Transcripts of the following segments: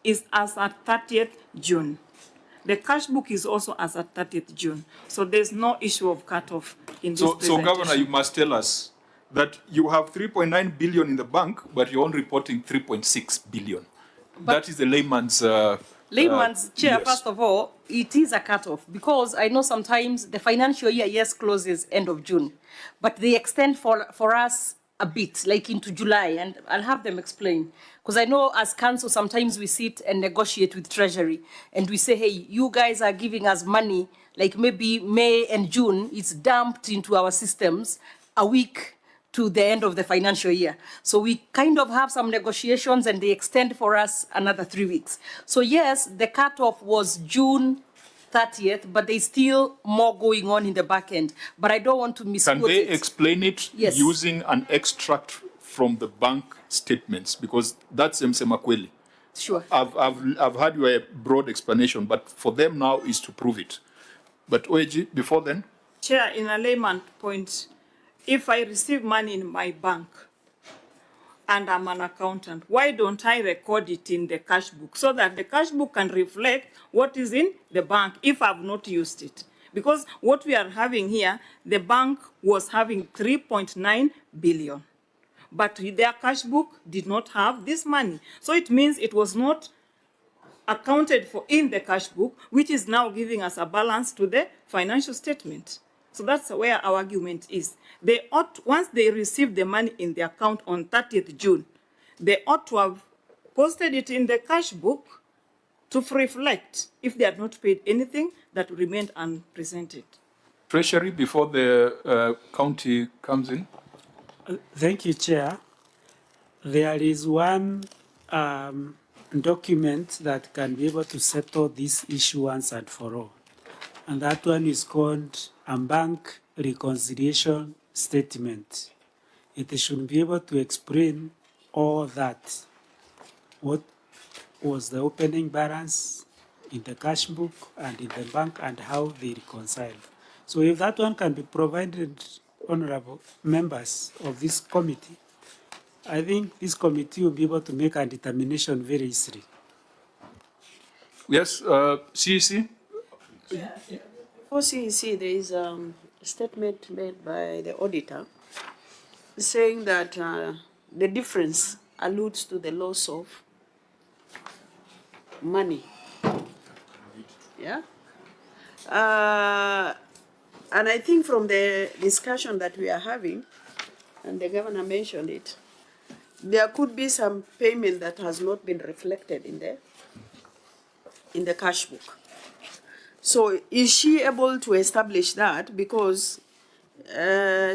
is as at 30th June. The cash book is also as at 30th June. So there's no issue of cutoff in this presentation. So Governor, you must tell us that you have 3.9 billion in the bank, but you're only reporting 3.6 billion. But that is the layman's... Chair, yes. First of all, it is a cutoff because I know sometimes the financial year, yes, closes end of June, but they extend for us a bit, like into July, and I'll have them explain. Because I know as council, sometimes we sit and negotiate with Treasury, and we say, hey, you guys are giving us money, like maybe May and June, it's dumped into our systems a week to the end of the financial year. So we kind of have some negotiations and they extend for us another 3 weeks. So yes, the cutoff was June 30th, but there's still more going on in the back end. But I don't want to misquote it. Can they explain it using an extract from the bank statements? Because that's Msemakweli. Sure. I've had your broad explanation, but for them now is to prove it. But OAG, before then? Chair, in a layman point, if I receive money in my bank and I'm an accountant, why don't I record it in the cash book so that the cash book can reflect what is in the bank if I've not used it? Because what we are having here, the bank was having 3.9 billion, but their cash book did not have this money. So it means it was not accounted for in the cash book, which is now giving us a balance to the financial statement. So that's where our argument is. They ought, once they receive the money in the account on 30th June, they ought to have posted it in the cash book to reflect if they had not paid anything that remained unpresented. Treasury, before the county comes in. Thank you, Chair. There is one document that can be able to settle this issue once and for all. And that one is called a bank reconciliation statement. It should be able to explain all that. What was the opening balance in the cash book and in the bank and how they reconcile. So if that one can be provided, honorable members of this committee, I think this committee will be able to make a determination very easily. Yes, CEC? For CEC, there is a statement made by the auditor saying that the difference alludes to the loss of money. Yeah? And I think from the discussion that we are having, and the governor mentioned it, there could be some payment that has not been reflected in the cash book. So is she able to establish that? Because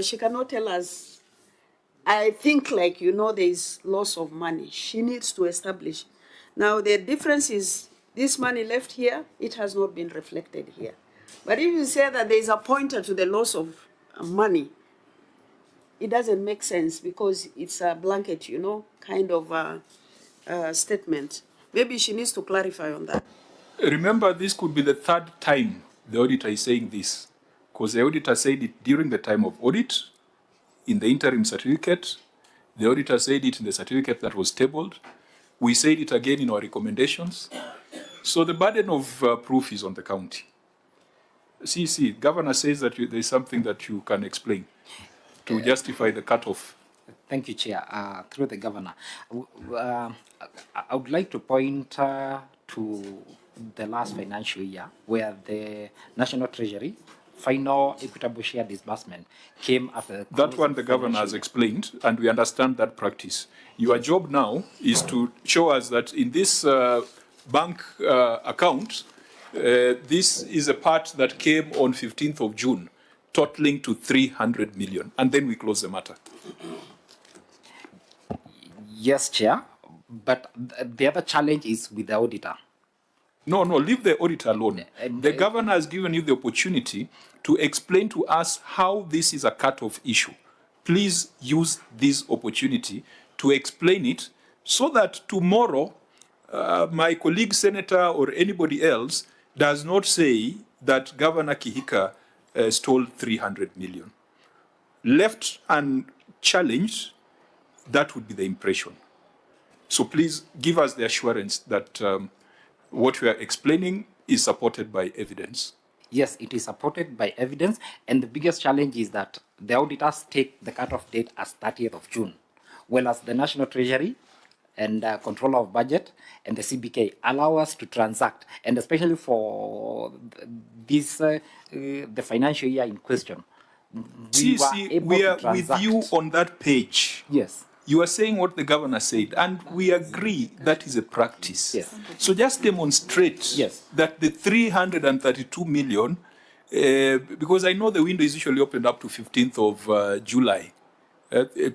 she cannot tell us, I think like, you know, there is loss of money. She needs to establish. Now the difference is this money left here, it has not been reflected here. But if you say that there is a pointer to the loss of money, it doesn't make sense because it's a blanket, you know, kind of statement. Maybe she needs to clarify on that. Remember, this could be the third time the auditor is saying this, because the auditor said it during the time of audit, in the interim certificate, the auditor said it in the certificate that was tabled, we said it again in our recommendations. So the burden of proof is on the county. CC, Governor says that there is something that you can explain to justify the cutoff. Thank you, Chair. Through the Governor, I would like to point to the last financial year where the National Treasury final equitable share disbursement came after that one. The Governor has explained, and we understand that practice. Your job now is to show us that in this bank account, this is a part that came on 15th of June, totaling to 300 million, and then we close the matter. Yes, Chair, but the other challenge is with the auditor. No, leave the auditor alone. The Governor has given you the opportunity to explain to us how this is a cut-off issue. Please use this opportunity to explain it so that tomorrow my colleague senator or anybody else does not say that Governor Kihika stole 300 million. Left unchallenged, that would be the impression. So please give us the assurance that what we are explaining is supported by evidence. Yes, it is supported by evidence, and the biggest challenge is that the auditors take the cutoff date as 30th of June, whereas the National Treasury and Controller of Budget and the CBK allow us to transact, and especially for this the financial year in question. We are with you on that page. Yes. You are saying what the governor said, and we agree that is a practice. Yes. So just demonstrate Yes. that the 332 million, because I know the window is usually opened up to 15th of July.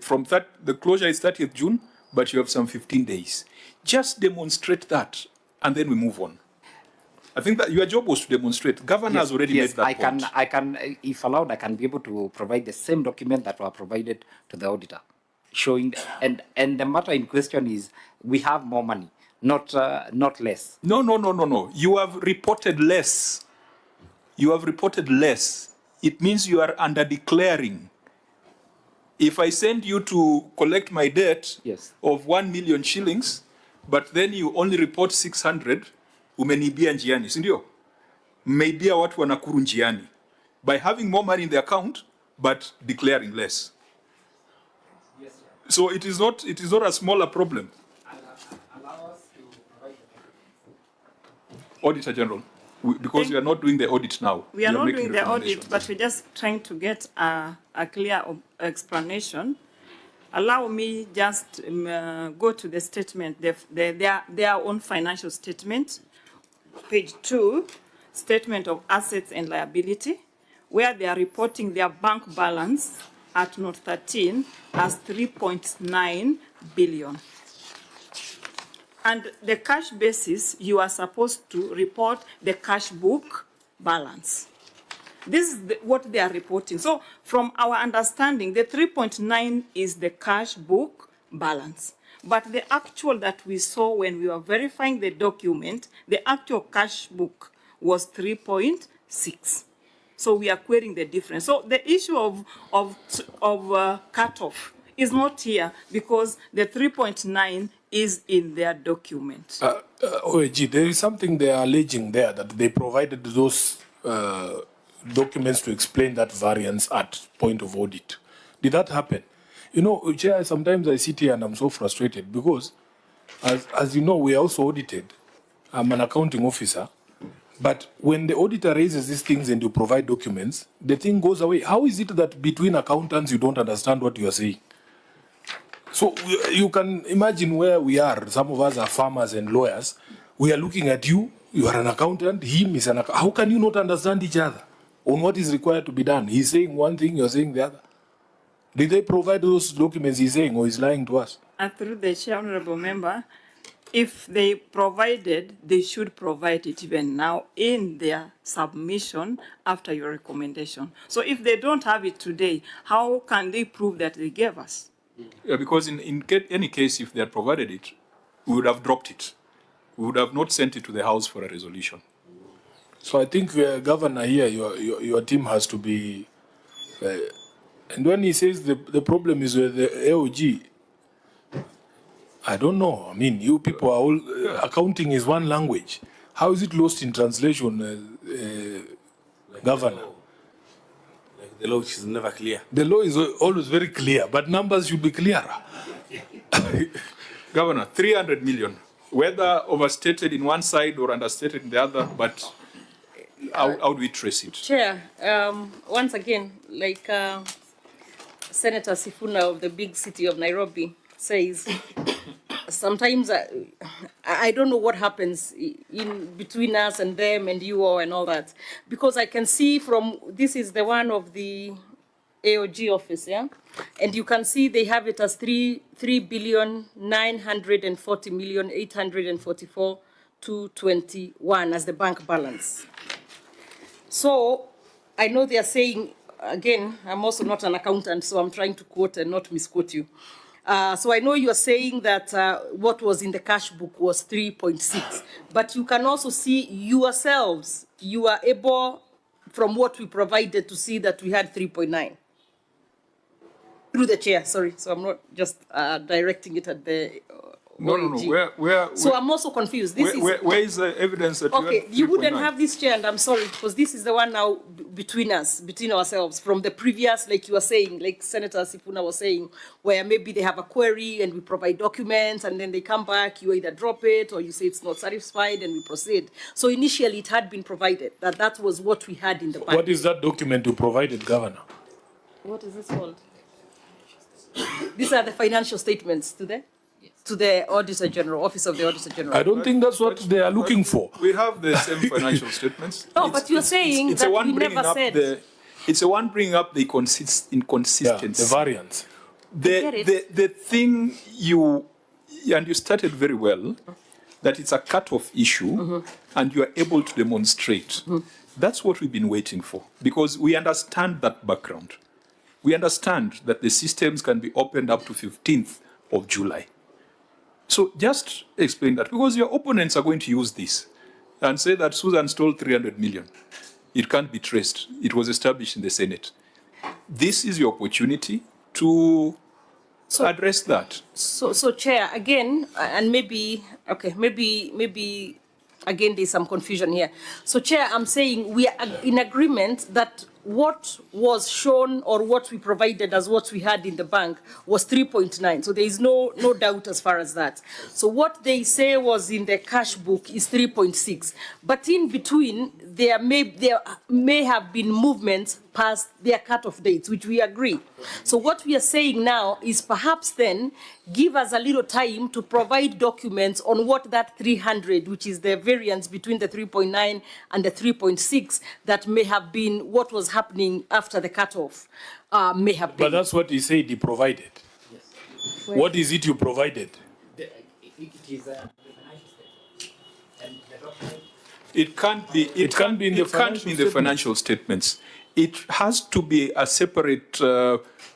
From that, the closure is 30th June, but you have some 15 days. Just demonstrate that, and then we move on. I think that your job was to demonstrate. Governor has already made that point. I can, if allowed, I can be able to provide the same document that were provided to the auditor, showing, and the matter in question is we have more money, not less. No. You have reported less. You have reported less. It means you are under declaring. If I send you to collect my debt of 1 million shillings, but then you only report 600, umenibia njiani, si ndio? Mmeibia watu wa Nakuru njiani by having more money in the account but declaring less. Yes, so it is not a smaller problem. Allow us to provide the Auditor General, because we are not doing the audit now. We are not doing the audit, but we're just trying to get a clear explanation. Allow me just go to the statement, their own financial statement, page 2, statement of assets and liability, where they are reporting their bank balance at note 13 as 3.9 billion. And the cash basis, you are supposed to report the cash book balance. This is what they are reporting. So from our understanding, the 3.9 is the cash book balance. But the actual that we saw when we were verifying the document, the actual cash book was 3.6. So we are querying the difference. So the issue of cutoff is not here because the 3.9 is in their document. OAG, there is something they are alleging there, that they provided those documents to explain that variance at point of audit. Did that happen? You know, Chair, sometimes I sit here and I'm so frustrated because, as you know, we are also audited. I'm an accounting officer. But when the auditor raises these things and you provide documents, the thing goes away. How is it that between accountants you don't understand what you are saying? So you can imagine where we are. Some of us are farmers and lawyers. We are looking at you. You are an accountant. Him is an accountant. How can you not understand each other on what is required to be done? He's saying one thing, you're saying the other. Did they provide those documents he's saying, or he's lying to us? Through the Chair, Honorable Member, if they provided, they should provide it even now in their submission after your recommendation. So if they don't have it today, how can they prove that they gave us? Yeah, because in any case, if they had provided it, we would have dropped it. We would have not sent it to the House for a resolution. So I think, Governor, here, your team has to be... and when he says the problem is with the AOG, I don't know. I mean, you people are all... accounting is one language. How is it lost in translation, Governor? The law is never clear. The law is always very clear, but numbers should be clearer. Governor, 300 million, whether overstated in one side or understated in the other, but how do we trace it? Chair, once again, like Senator Sifuna of the big city of Nairobi says, sometimes I don't know what happens in between us and them and you all and all that. Because I can see from, this is the one of the AOG office, yeah? And you can see they have it as 3,940,844,221 as the bank balance. So I know they are saying, again, I'm also not an accountant, so I'm trying to quote and not misquote you. So I know you are saying that what was in the cash book was 3.6, but you can also see yourselves, you are able, from what we provided, to see that we had 3.9. Through the chair, sorry, so I'm not just directing it at the No. OAG. So I'm also confused. Where is the evidence that okay, you wouldn't 3.9? have this chair, and I'm sorry, because this is the one now between us, between ourselves, from the previous, like you were saying, like Senator Sifuna was saying, where maybe they have a query and we provide documents and then they come back, you either drop it or you say it's not satisfied and we proceed. So initially it had been provided, that was what we had in the bank. What is that document you provided, Governor? What is this called? These are the financial statements to the Auditor General, Office of the Auditor General. I don't think that's what they are looking for. We have the same financial statements. No, but you're saying that we never said. It's the one bringing up the inconsistency. Yeah, the variance. The thing and you started very well, that it's a cut-off issue, and you are able to demonstrate. That's what we've been waiting for, because we understand that background. We understand that the systems can be opened up to 15th of July. So just explain that, because your opponents are going to use this and say that Susan stole 300 million. It can't be traced. It was established in the Senate. This is your opportunity to address that. So Chair, again, and maybe again there's some confusion here. So Chair, I'm saying we are in agreement that what was shown or what we provided as what we had in the bank was 3.9. So there is no doubt as far as that. So what they say was in the cash book is 3.6. But in between, there may have been movements past their cut-off dates, which we agree. So what we are saying now is perhaps then give us a little time to provide documents on what that 300, which is the variance between the 3.9 and the 3.6, that may have been what was happening after the cutoff, may have been. But that's what he said he provided. Yes. What is it you provided? It is a financial statement. It can't be in the financial statements. It has to be a separate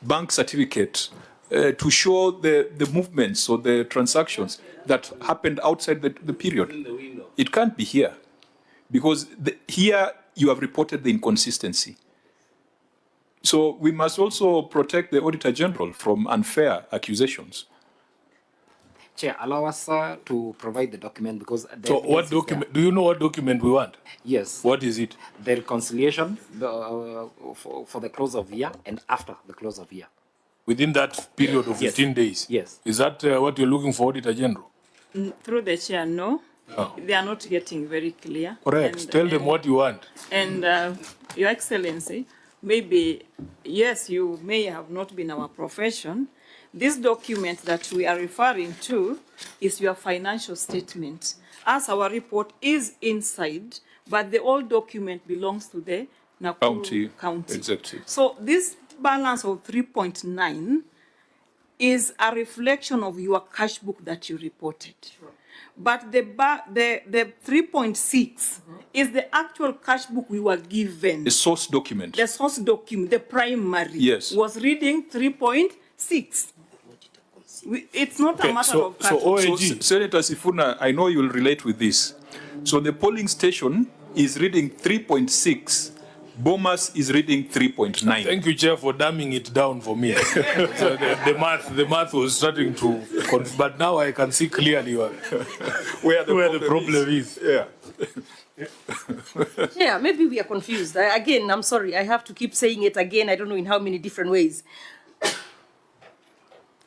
bank certificate to show the movements or the transactions that happened outside the period. It can't be here, because here you have reported the inconsistency. So we must also protect the Auditor General from unfair accusations. Chair, allow us to provide the document, because... So what document? Do you know what document we want? Yes. What is it? The reconciliation for the close of year and after the close of year. Within that period of 15 days? Yes. Is that what you're looking for, Auditor General? Through the chair, no. Oh. They are not getting very clear. Correct. Tell them what you want. And Your Excellency, maybe, yes, you may have not been our profession. This document that we are referring to is your financial statement. As our report is inside, but the old document belongs to the Nakuru County. Executive. So this balance of 3.9 is a reflection of your cash book that you reported. Sure. But the 3.6 is the actual cash book we were given. The source document. The source document, the primary, was reading 3.6. It's not a matter of cash book. So Senator Sifuna, I know you'll relate with this. So the polling station is reading 3.6. Bomas is reading 3.9. Thank you, Chair, for dumbing it down for me. So the math was starting to, but now I can see clearly where the problem is. Yeah. Yeah, maybe we are confused. Again, I'm sorry, I have to keep saying it again. I don't know in how many different ways.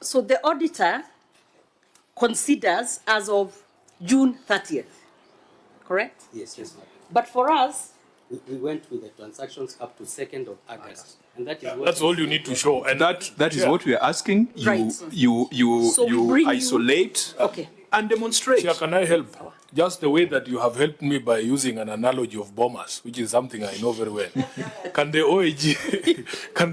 So the auditor considers as of June 30th, correct? Yes, yes, ma'am. But for us, we went with the transactions up to 2nd of August, and that is what that's all you need to show, and that is what we are asking. You isolate and demonstrate. Chair, can I help? Just the way that you have helped me by using an analogy of bombers, which is something I know very well. Can the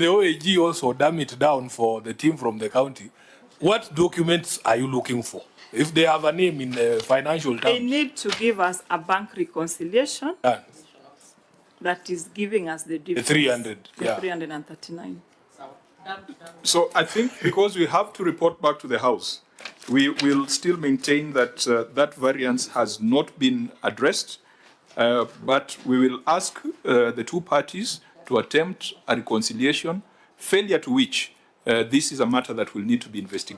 OAG also dumb it down for the team from the county? What documents are you looking for? If they have a name in the financial terms. They need to give us a bank reconciliation that is giving us the difference. The 300, the 339. So I think because we have to report back to the House, we will still maintain that that variance has not been addressed, but we will ask the two parties to attempt a reconciliation, failure to which this is a matter that will need to be investigated.